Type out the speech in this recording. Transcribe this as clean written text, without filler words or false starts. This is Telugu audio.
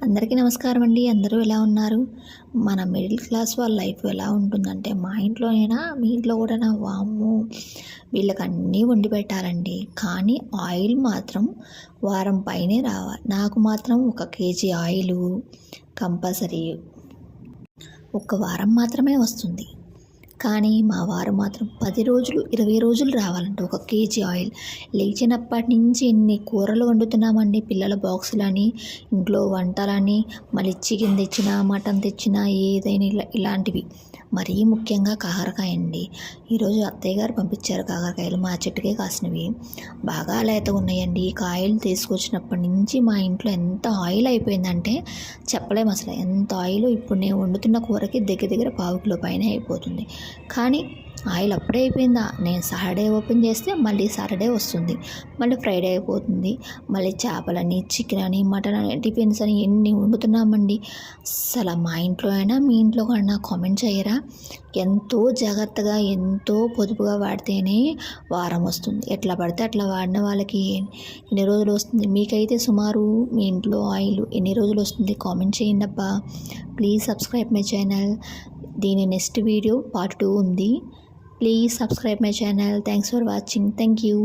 అందరికీ నమస్కారం అండి. అందరూ ఎలా ఉన్నారు? మన మిడిల్ క్లాస్ వాళ్ళ లైఫ్ ఎలా ఉంటుందంటే, మా ఇంట్లోనైనా మీ ఇంట్లో కూడానా వామ్మో! వీళ్ళకి అన్నీ వండి పెట్టాలండి. కానీ ఆయిల్ మాత్రం వారం పైనే రావాలి. నాకు మాత్రం 1 కేజీ ఆయిలు కంపల్సరీ ఒక వారం మాత్రమే వస్తుంది. కానీ మా వారు మాత్రం 10 రోజులు 20 రోజులు రావాలంట 1 కేజీ ఆయిల్. లేచినప్పటి నుంచి ఎన్ని కూరలు వండుతున్నామండి. పిల్లల బాక్సులని, ఇంట్లో వంటలని, మళ్ళీ చికెన్ తెచ్చినా, మటన్ తెచ్చినా ఏదైనా ఇలాంటివి. మరీ ముఖ్యంగా కాకరకాయ అండి. ఈరోజు అత్తయ్య గారు పంపించారు కాకరకాయలు, మా చెట్టుకే కాసినవి. బాగా లేతగా ఉన్నాయండి. ఈ కాయలు తీసుకొచ్చినప్పటి నుంచి మా ఇంట్లో ఎంత ఆయిల్ అయిపోయిందంటే చెప్పలేము అసలు. ఎంత ఆయిల్ ఇప్పుడు నేను వండుతున్న కూరకి దగ్గర 1/2 కిలో పైన అయిపోతుంది. కానీ ఆయిల్ అప్పుడే అయిపోయిందా? నేను సాటర్డే ఓపెన్ చేస్తే మళ్ళీ సాటర్డే వస్తుంది, మళ్ళీ ఫ్రైడే అయిపోతుంది. మళ్ళీ చేపలని, చికెన్ అని, మటన్ అని, టిఫిన్స్ అని ఎన్ని వండుతున్నామండి. అసలు మా ఇంట్లో అయినా మీ ఇంట్లో కన్నా కామెంట్ చేయరా? ఎంతో జాగ్రత్తగా ఎంతో పొదుపుగా వాడితేనే వారం వస్తుంది. ఎట్లా పడితే అట్లా వాడిన వాళ్ళకి ఎన్ని రోజులు వస్తుంది? మీకైతే సుమారు మీ ఇంట్లో ఆయిల్ ఎన్ని రోజులు వస్తుంది? కామెంట్ చేయండి అబ్బా. Please subscribe my channel. దీని నెక్స్ట్ వీడియో పార్ట్ 2 ఉంది. Please subscribe my channel. Thanks for watching. Thank you.